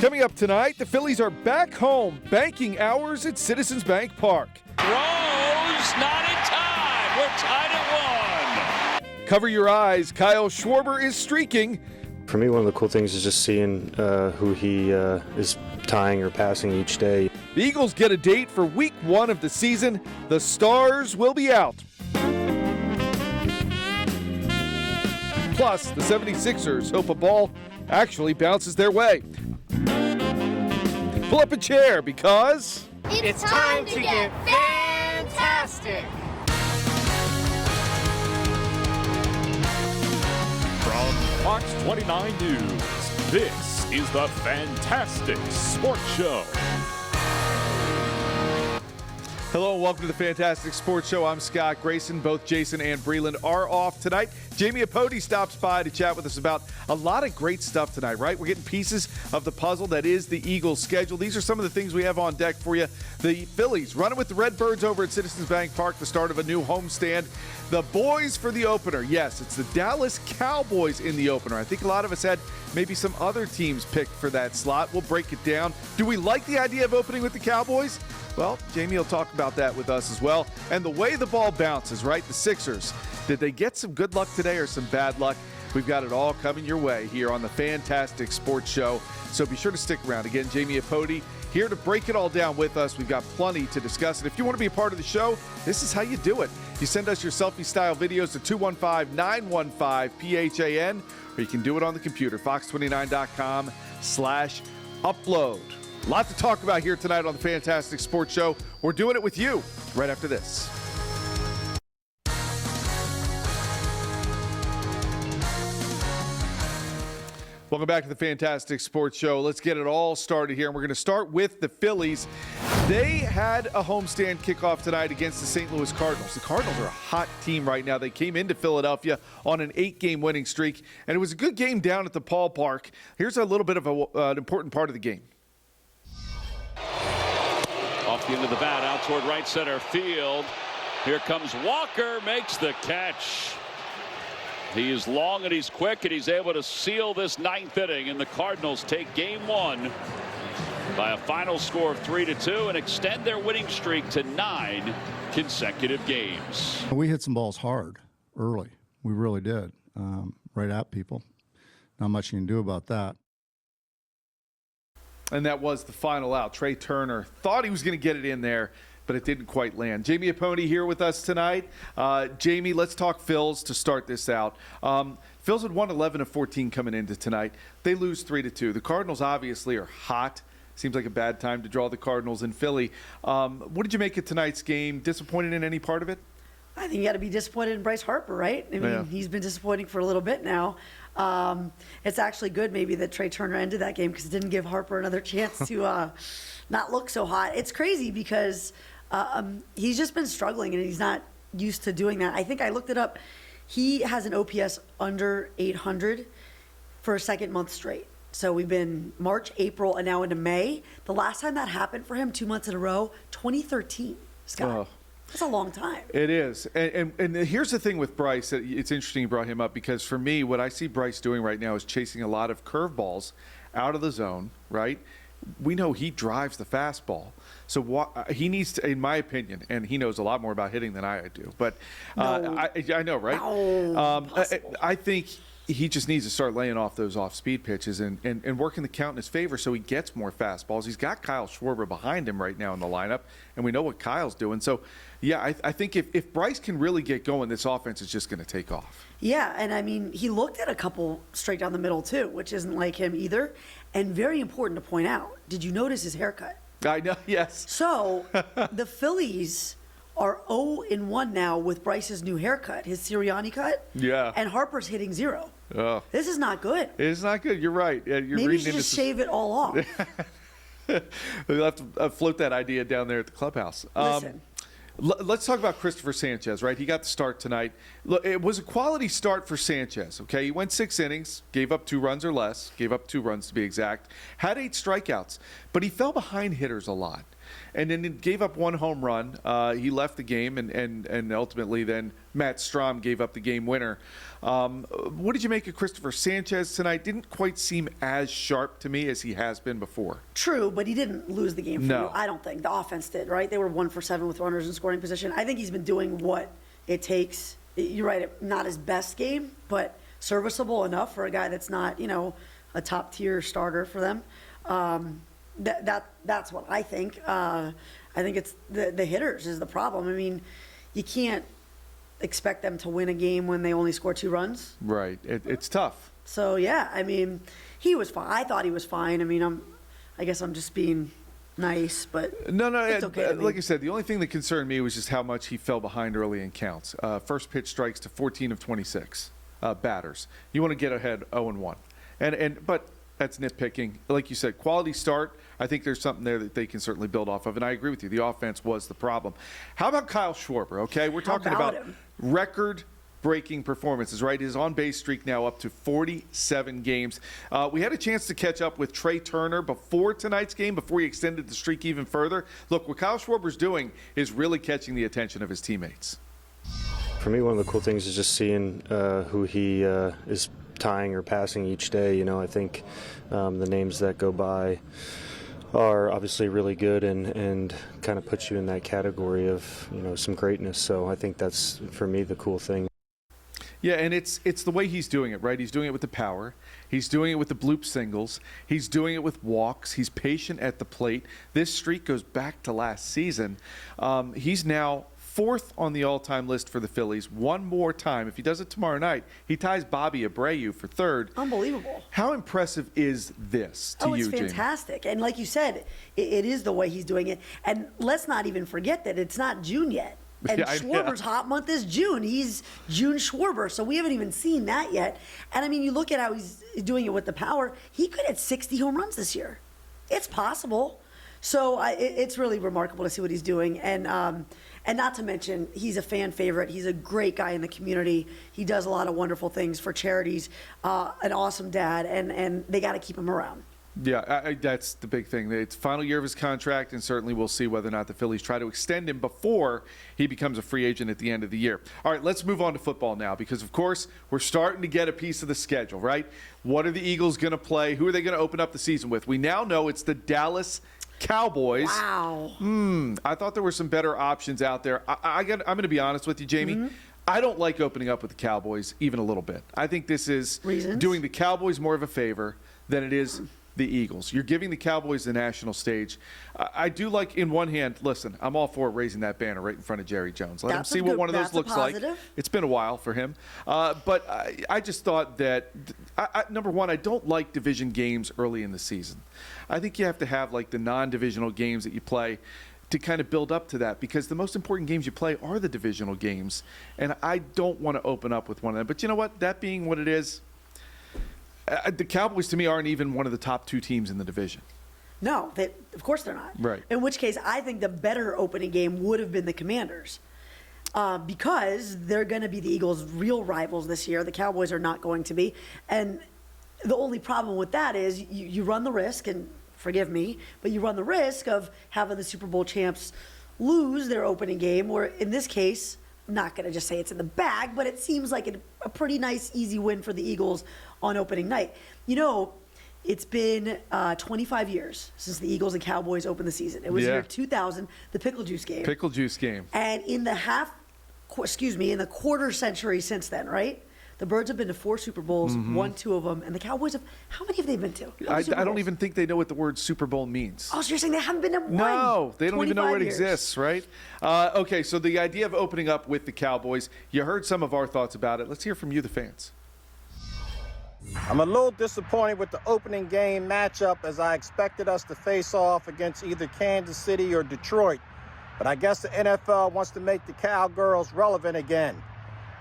Coming up tonight, the Phillies are back home, banking hours at Citizens Bank Park. Throws, not in time. We're tied at 1. Cover your eyes, Kyle Schwarber is streaking. For me, one of the cool things is just seeing who he is tying or passing each day. The Eagles get a date for week 1 of the season. The Stars will be out. Plus, the 76ers hope a ball actually bounces their way. Pull up a chair because it's time to get fantastic. From Fox 29 News, this is the Phantastic Sports Show. Hello and welcome to the Phantastic Sports Show. I'm Scott Grayson. Both Jason and Breland are off tonight. Jamie Apodi stops by to chat with us about a lot of great stuff tonight, right? We're getting pieces of the puzzle that is the Eagles' schedule. These are some of the things we have on deck for you. The Phillies running with the Redbirds over at Citizens Bank Park, the start of a new homestand. The boys for the opener. Yes, it's the Dallas Cowboys in the opener. I think a lot of us had maybe some other teams picked for that slot. We'll break it down. Do we like the idea of opening with the Cowboys? Well, Jamie will talk about that with us as well. And the way the ball bounces, right? The Sixers, did they get some good luck today or some bad luck? We've got it all coming your way here on the Phantastic Sports Show. So be sure to stick around. Again, Jamie Apodi here to break it all down with us. We've got plenty to discuss. And if you want to be a part of the show, this is how you do it. You send us your selfie-style videos to 215-915-PHAN, or you can do it on the computer, fox29.com/upload. A lot to talk about here tonight on the Phantastic Sports Show. We're doing it with you right after this. Welcome back to the Phantastic Sports Show. Let's get it all started here. And we're going to start with the Phillies. They had a homestand kickoff tonight against the St. Louis Cardinals. The Cardinals are a hot team right now. They came into Philadelphia on an 8-game winning streak, and it was a good game down at the ballpark. Here's a little bit of an important part of the game. Off the end of the bat, out toward right center field. Here comes Walker, makes the catch. He is long and he's quick, and he's able to seal this 9th inning, and the Cardinals take game 1 by a final score of 3-2 and extend their winning streak to 9 consecutive games. We hit some balls hard early. We really did, right at people. Not much you can do about that. And that was the final out. Trey Turner thought he was going to get it in there, but it didn't quite land. Jamie Apodi here with us tonight. Jamie, let's talk Phils to start this out. Phils had won 11 of 14 coming into tonight. They lose 3-2. The Cardinals obviously are hot. Seems like a bad time to draw the Cardinals in Philly. What did you make of tonight's game? Disappointed in any part of it? I think you got to be disappointed in Bryce Harper, right? I mean, He's been disappointing for a little bit now. It's actually good maybe that Trey Turner ended that game because it didn't give Harper another chance to not look so hot. It's crazy because he's just been struggling and he's not used to doing that. I think I looked it up. He has an OPS under 800 for a second month straight. So we've been March, April, and now into May. The last time that happened for him, 2 months in a row, 2013, Scott. Oh. That's a long time. It is. And here's the thing with Bryce. It's interesting you brought him up because for me, what I see Bryce doing right now is chasing a lot of curveballs out of the zone, right? We know he drives the fastball. So he needs to, in my opinion, and he knows a lot more about hitting than I do. But I know, right? No, I think he just needs to start laying off those off-speed pitches and working the count in his favor so he gets more fastballs. He's got Kyle Schwarber behind him right now in the lineup, and we know what Kyle's doing. So, yeah, I think if Bryce can really get going, this offense is just going to take off. Yeah, and I mean, he looked at a couple straight down the middle, too, which isn't like him either. And very important to point out, did you notice his haircut? I know, yes. So, the Phillies are 0-1 now with Bryce's new haircut, his Sirianni cut. Yeah. And Harper's hitting 0. Oh. This is not good. It is not good. You're right. You're Maybe you should just shave it all off. We'll have to float that idea down there at the clubhouse. Listen. Let's talk about Christopher Sanchez, right? He got the start tonight. Look, it was a quality start for Sanchez, okay? He went 6 innings, gave up 2 runs or less, gave up 2 runs to be exact, had 8 strikeouts, but he fell behind hitters a lot. and then gave up 1 home run. He left the game, and ultimately then Matt Strahm gave up the game winner. What did you make of Christopher Sanchez tonight? Didn't quite seem as sharp to me as he has been before. True, but he didn't lose the game for No. you. I don't think. The offense did, right? They were 1 for 7 with runners in scoring position. I think he's been doing what it takes. You're right, not his best game, but serviceable enough for a guy that's not, a top-tier starter for them. That's what I think. I think it's the hitters is the problem. I mean, you can't expect them to win a game when they only score 2 runs. Right. It's tough. So, yeah, I mean, he was fine. I thought he was fine. I mean, I guess I'm just being nice, but No, it's okay. like I said, the only thing that concerned me was just how much he fell behind early in counts. First pitch strikes to 14 of 26 batters. You want to get ahead 0-1. But that's nitpicking. Like you said, quality start. I think there's something there that they can certainly build off of, and I agree with you. The offense was the problem. How about Kyle Schwarber? Okay, we're talking about record-breaking performances, right? His on-base streak now up to 47 games. We had a chance to catch up with Trey Turner before tonight's game, before he extended the streak even further. Look, what Kyle Schwarber's doing is really catching the attention of his teammates. For me, one of the cool things is just seeing who he is tying or passing each day. I think the names that go by are obviously really good and kind of puts you in that category of some greatness. So I think that's, for me, the cool thing. Yeah, and it's the way he's doing it, right? He's doing it with the power. He's doing it with the bloop singles. He's doing it with walks. He's patient at the plate. This streak goes back to last season. He's now 4th on the all-time list for the Phillies. One more time. If he does it tomorrow night, he ties Bobby Abreu for 3rd. Unbelievable. How impressive is this to you, it's fantastic. And like you said, it is the way he's doing it. And let's not even forget that it's not June yet. And Schwarber's hot month is June. He's June Schwarber, so we haven't even seen that yet. And, I mean, you look at how he's doing it with the power. He could hit 60 home runs this year. It's possible. So it's really remarkable to see what he's doing. And not to mention, he's a fan favorite. He's a great guy in the community. He does a lot of wonderful things for charities, an awesome dad, and they got to keep him around. Yeah, that's the big thing. It's final year of his contract, and certainly we'll see whether or not the Phillies try to extend him before he becomes a free agent at the end of the year. All right, let's move on to football now because, of course, we're starting to get a piece of the schedule, right? What are the Eagles going to play? Who are they going to open up the season with? We now know it's the Dallas Cowboys. Wow. I thought there were some better options out there. I'm going to be honest with you, Jamie. Mm-hmm. I don't like opening up with the Cowboys even a little bit. I think this is doing the Cowboys more of a favor than it is the Eagles. You're giving the Cowboys the national stage. I do like, in one hand, listen, I'm all for raising that banner right in front of Jerry Jones. Let him see what one of those looks like. It's been a while for him. But I just thought that, number one, I don't like division games early in the season. I think you have to have like the non-divisional games that you play to kind of build up to that, because the most important games you play are the divisional games. And I don't want to open up with one of them. But you know what? That being what it is, the Cowboys, to me, aren't even one of the top 2 teams in the division. No, of course they're not. Right. In which case, I think the better opening game would have been the Commanders because they're going to be the Eagles' real rivals this year. The Cowboys are not going to be. And the only problem with that is you run the risk, and forgive me, but you run the risk of having the Super Bowl champs lose their opening game, or in this case, I'm not going to just say it's in the bag, but it seems like a pretty nice, easy win for the Eagles on opening night. It's been 25 years since the Eagles and Cowboys opened the season. It was year 2000, the Pickle Juice game. Pickle Juice game. And in the quarter century since then, right? The Birds have been to 4 Super Bowls, won 2 of them, and the Cowboys have, how many have they been to? I don't even think they know what the word Super Bowl means. Oh, so you're saying they haven't been to one? No, they don't even know it years. exists, right? Okay, so the idea of opening up with the Cowboys, you heard some of our thoughts about it. Let's hear from you, the fans. I'm a little disappointed with the opening game matchup, as I expected us to face off against either Kansas City or Detroit. But I guess the NFL wants to make the Cowgirls relevant again.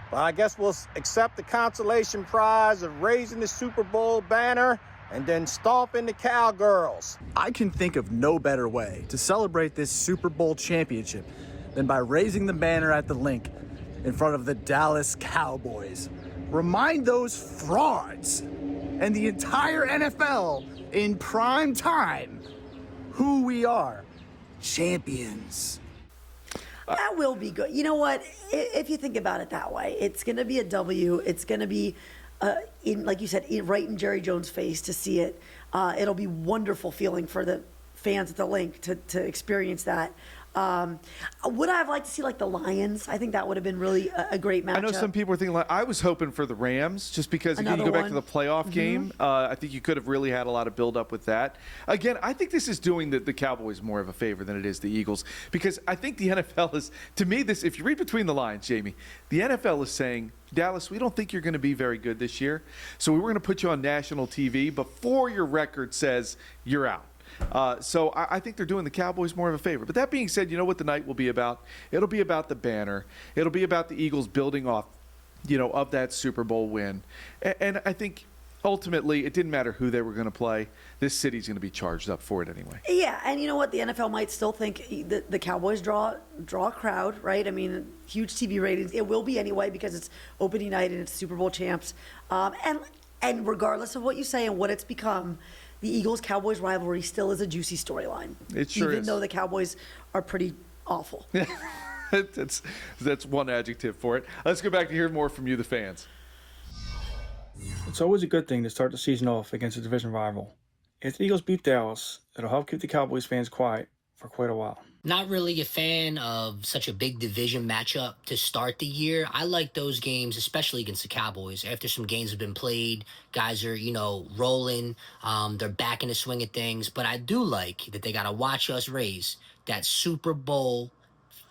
But I guess we'll accept the consolation prize of raising the Super Bowl banner and then stomping the Cowgirls. I can think of no better way to celebrate this Super Bowl championship than by raising the banner at the Link in front of the Dallas Cowboys. Remind those frauds and the entire NFL in prime time who we are. champions. That will be good. You know what? If you think about it that way, it's going to be a W. It's going to be, like you said, right in Jerry Jones' face to see it. It'll be wonderful feeling for the fans at the Link to experience that. Would I have liked to see like the Lions? I think that would have been really a great matchup. I know some people are thinking I was hoping for the Rams just because if you go back to the playoff game, I think you could have really had a lot of build up with that. Again, I think this is doing the Cowboys more of a favor than it is the Eagles because I think the NFL is, to me, this, if you read between the lines, Jamie, the NFL is saying, Dallas, we don't think you're going to be very good this year, so we're going to put you on national TV before your record says you're out. So I think they're doing the Cowboys more of a favor. But that being said, you know what the night will be about? It'll be about the banner. It'll be about the Eagles building off, of that Super Bowl win. And I think ultimately it didn't matter who they were going to play. This city's going to be charged up for it anyway. Yeah, and you know what? The NFL might still think the Cowboys draw a crowd, right? I mean, huge TV ratings. It will be anyway because it's opening night and it's Super Bowl champs. And regardless of what you say and what it's become, the Eagles-Cowboys rivalry still is a juicy storyline. It sure is. Even though the Cowboys are pretty awful. That's one adjective for it. Let's go back to hear more from you, the fans. It's always a good thing to start the season off against a division rival. If the Eagles beat Dallas, it'll help keep the Cowboys fans quiet for quite a while. Not really a fan of such a big division matchup to start the year. I like those games, especially against the Cowboys. After some games have been played, guys are, rolling. They're back in the swing of things. But I do like that they got to watch us raise that Super Bowl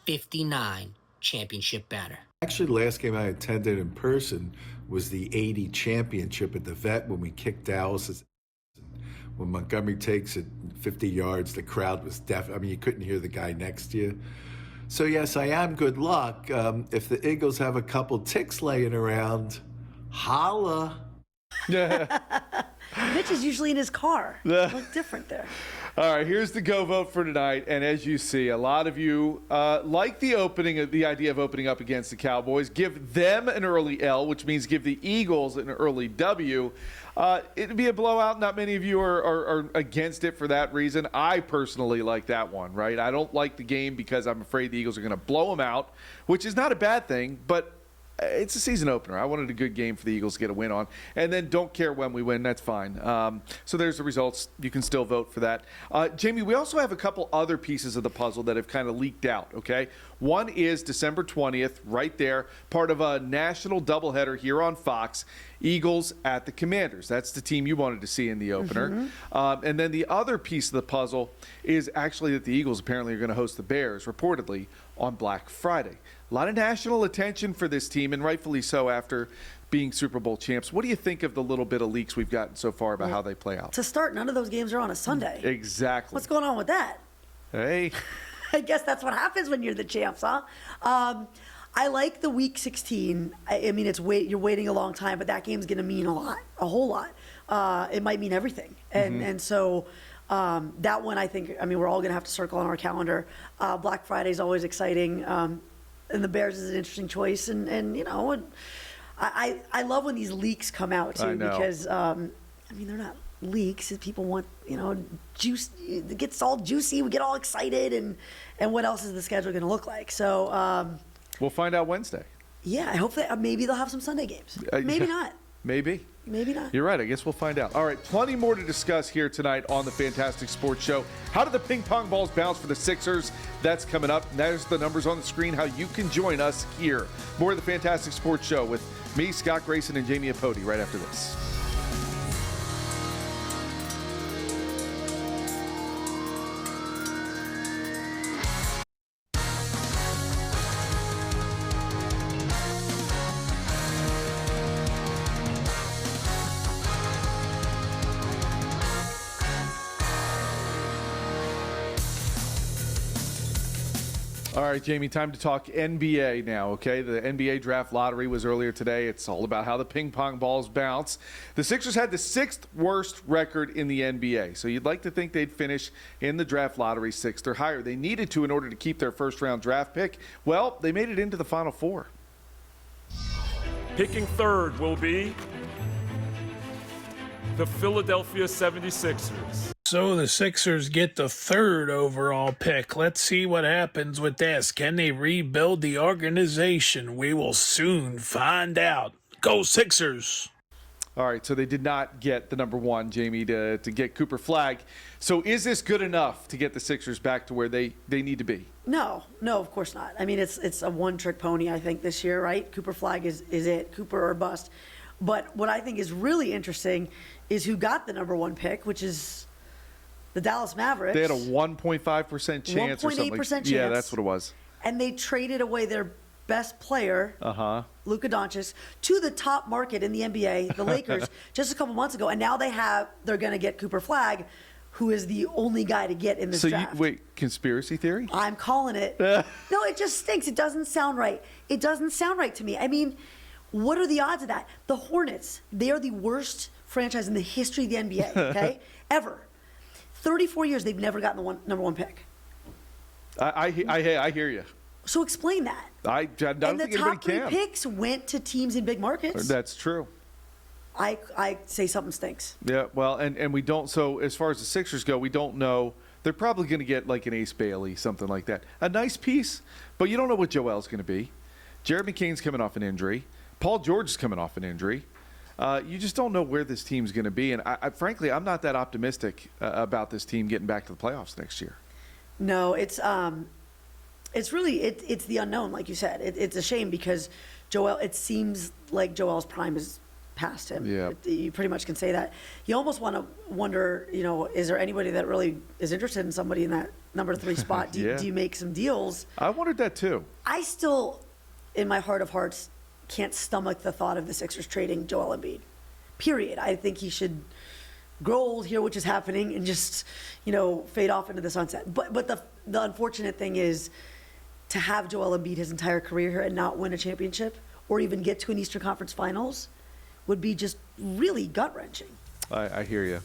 59 championship banner. Actually, the last game I attended in person was the 80 championship at the Vet when we kicked Dallas. When Montgomery takes it 50 yards, the crowd was deaf. I mean, you couldn't hear the guy next to you. So, yes, I am good luck. If the Eagles have a couple ticks laying around, holla. Mitch is usually in his car. Look different there. All right, here's the go vote for tonight. And as you see, a lot of you like the idea of opening up against the Cowboys. Give them an early L, which means give the Eagles an early W. It'd be a blowout. Not many of you are against it for that reason. I personally like that one, right? I don't like the game because I'm afraid the Eagles are going to blow them out, which is not a bad thing, but it's a season opener. I wanted a good game for the Eagles to get a win on. And then don't care when we win. That's fine. So there's the results. You can still vote for that. Jamie, we also have a couple other pieces of the puzzle that have kind of leaked out, okay? One is December 20th, right there, part of a national doubleheader here on Fox, Eagles at the Commanders. That's the team you wanted to see in the opener. And then the other piece of the puzzle is actually that the Eagles apparently are going to host the Bears, reportedly, on Black Friday. A lot of national attention for this team, and rightfully so after being Super Bowl champs. What do you think of the little bit of leaks we've gotten so far about how they play out? To start, none of those games are on a Sunday. Exactly. What's going on with that? Hey. I guess that's what happens when you're the champs, huh? I like the Week 16. I mean, you're waiting a long time, but that game's going to mean a whole lot. It might mean everything. And so that one, we're all going to have to circle on our calendar. Black Friday is always exciting. And the Bears is an interesting choice. And I love when these leaks come out, too, because, they're not leaks. People want, juice. It gets all juicy. We get all excited. And what else is the schedule going to look like? So we'll find out Wednesday. Yeah, I hope that maybe they'll have some Sunday games. Maybe not. Maybe. Maybe not. You're right. I guess we'll find out. All right, plenty more to discuss here tonight on the Phantastic Sports Show. How did the ping pong balls bounce for the Sixers? That's coming up. There's the numbers on the screen, how you can join us here. More of the Phantastic Sports Show with me, Scott Grayson, and Jamie Apodi right after this. All right, Jamie, time to talk NBA now, okay? The NBA draft lottery was earlier today. It's all about how the ping pong balls bounce. The Sixers had the 6th worst record in the NBA, so you'd like to think they'd finish in the draft lottery 6th or higher. They needed to in order to keep their first-round draft pick. Well, they made it into the Final Four. Picking third will be the Philadelphia 76ers. So the Sixers get the 3rd overall pick. Let's see what happens with this. Can they rebuild the organization? We will soon find out. Go Sixers! All right, so they did not get the number 1, Jamie, to get Cooper Flagg. So is this good enough to get the Sixers back to where they need to be? No, of course not. I mean, it's a one-trick pony, I think, this year, right? Cooper Flagg is it, Cooper or bust. But what I think is really interesting is who got the number 1 pick, which is the Dallas Mavericks. They had a 1.5% chance or something. 1.8% chance. Yeah, that's what it was. And they traded away their best player, Luka Doncic, to the top market in the NBA, the Lakers, just a couple months ago. And now they're going to get Cooper Flagg, who is the only guy to get in this draft. Wait, conspiracy theory? I'm calling it. No, it just stinks. It doesn't sound right. It doesn't sound right to me. I mean, what are the odds of that? The Hornets, they are the worst franchise in the history of the NBA, okay? Ever. 34 years, they've never gotten the number 1 pick. I hear you. So explain that. I don't and think the anybody top 3 can. picks went to teams in big markets. That's true. I say something stinks. Yeah, well, and we don't. So as far as the Sixers go, we don't know. They're probably going to get like an Ace Bailey, something like that. A nice piece, but you don't know what Joel's going to be. Jared McCain's coming off an injury. Paul George is coming off an injury. You just don't know where this team's going to be. And frankly, I'm not that optimistic about this team getting back to the playoffs next year. No, it's really it's the unknown, like you said. It's a shame because Joel. It seems like Joel's prime is past him. Yeah, you pretty much can say that. You almost want to wonder, is there anybody that really is interested in somebody in that number 3 spot? Do you make some deals? I wondered that too. I still, in my heart of hearts, can't stomach the thought of the Sixers trading Joel Embiid. Period. I think he should grow old, hear which is happening, and just fade off into the sunset. But the unfortunate thing is to have Joel Embiid his entire career here and not win a championship or even get to an Eastern Conference Finals would be just really gut-wrenching. I hear you.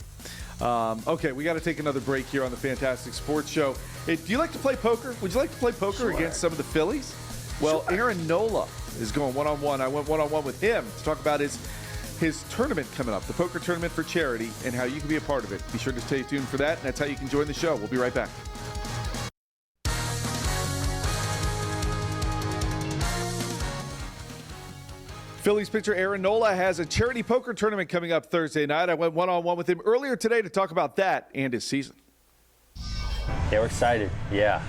Okay, we got to take another break here on the Fantastic Sports Show. Hey, do you like to play poker? Would you like to play poker against some of the Phillies? Well, Aaron Nola is going one-on-one. I went one-on-one with him to talk about his tournament coming up, the poker tournament for charity, and how you can be a part of it. Be sure to stay tuned for that, and that's how you can join the show. We'll be right back. Phillies pitcher Aaron Nola has a charity poker tournament coming up Thursday night. I went one-on-one with him earlier today to talk about that and his season. Yeah, we're excited. Yeah,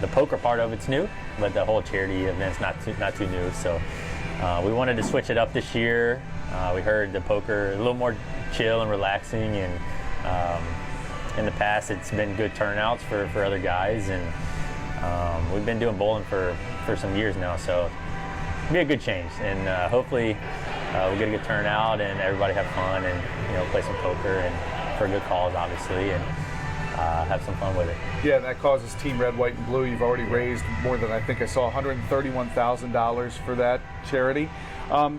the poker part of it's new, but the whole charity event's not too new. So we wanted to switch it up this year. We heard the poker a little more chill and relaxing, and in the past it's been good turnouts for other guys, and we've been doing bowling for some years now. So it'll be a good change, and hopefully we'll get a good turnout and everybody have fun and play some poker and for good cause, obviously, and have some fun with it. Yeah, and that causes Team Red, White, and Blue. You've already raised more than I think I saw $131,000 for that charity.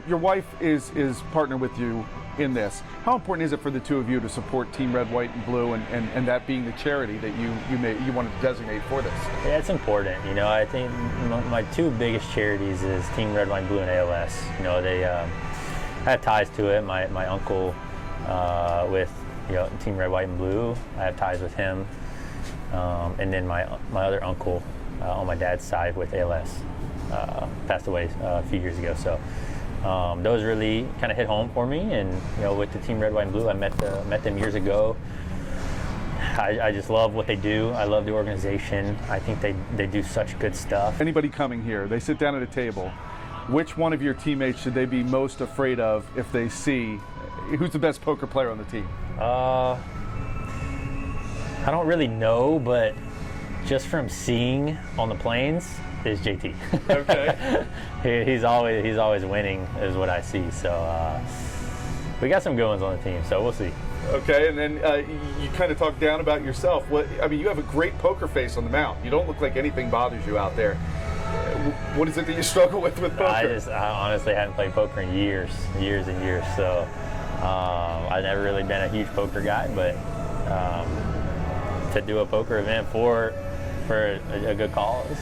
Your wife is partnered with you in this. How important is it for the two of you to support Team Red, White, and Blue, and that being the charity that you wanted to designate for this? Yeah, it's important. I think my two biggest charities is Team Red, White, and Blue and ALS. They have ties to it. My uncle with Team Red, White, and Blue, I have ties with him, and then my other uncle on my dad's side with ALS passed away a few years ago. So those really kind of hit home for me, and with the Team Red, White, and Blue, I met them years ago. I just love what they do. I love the organization. I think they do such good stuff. Anybody coming here, they sit down at a table. Which one of your teammates should they be most afraid of if they see who's the best poker player on the team? I don't really know, but just from seeing on the planes is JT. Okay. he's always winning is what I see. So we got some good ones on the team, so we'll see. Okay, and then you kind of talk down about yourself. You have a great poker face on the mount. You don't look like anything bothers you out there. What is it that you struggle with poker? I honestly haven't played poker in years and years. So I've never really been a huge poker guy, but to do a poker event for a good cause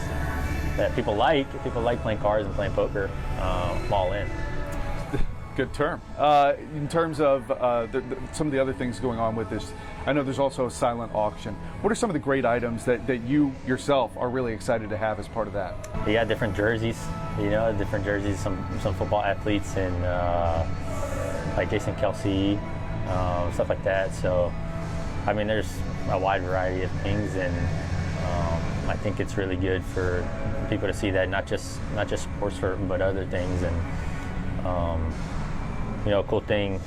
that people like playing cards and playing poker, I'm all in. Good term. In terms of some of the other things going on with this, I know there's also a silent auction. What are some of the great items that you yourself are really excited to have as part of that? You got different jerseys, some football athletes and like Jason Kelsey, stuff like that. So, I mean, there's a wide variety of things, and I think it's really good for people to see that, not just sports, but other things. And a cool thing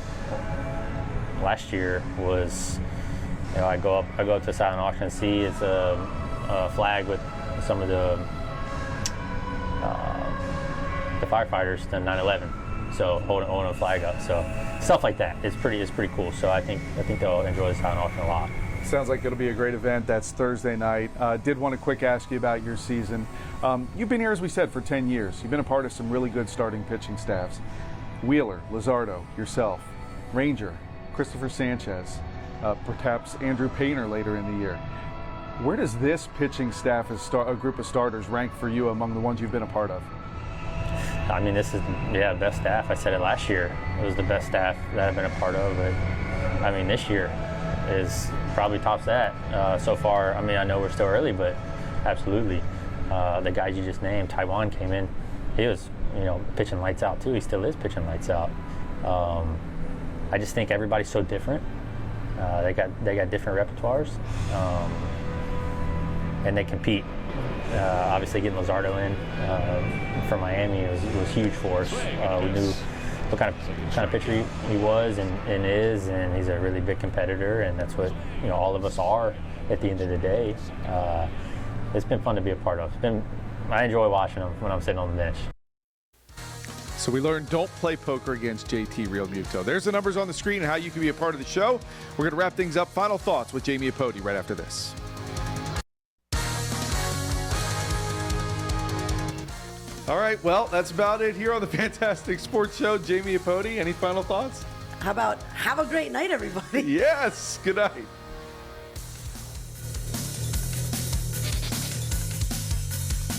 last year was, I go up to silent auction and see it's a flag with some of the firefighters, the 9/11. So holding a flag up, so stuff like that. It's pretty cool. So I think they'll enjoy the silent auction a lot. Sounds like it'll be a great event. That's Thursday night. Did want to quick ask you about your season. You've been here, as we said, for 10 years. You've been a part of some really good starting pitching staffs. Wheeler, Luzardo, yourself, Ranger, Christopher Sanchez, perhaps Andrew Painter later in the year. Where does this pitching staff, as a group of starters, rank for you among the ones you've been a part of? I mean, this is best staff. I said it last year. It was the best staff that I've been a part of. But I mean, this year is probably tops that so far. I mean, I know we're still early, but absolutely. The guys you just named, Taiwan came in. He was, pitching lights out too. He still is pitching lights out. I just think everybody's so different. They got different repertoires, and they compete. Obviously, getting Luzardo in from Miami was huge for us. We knew what kind of pitcher he was and is, and he's a really big competitor, and that's what all of us are at the end of the day. It's been fun to be a part of. I enjoy watching him when I'm sitting on the bench. So we learned don't play poker against JT Realmuto. There's the numbers on the screen and how you can be a part of the show. We're going to wrap things up. Final thoughts with Jamie Apodi right after this. All right, well, that's about it here on the Phantastic Sports Show. Jamie Apodi, any final thoughts? How about have a great night, everybody? Yes, good night.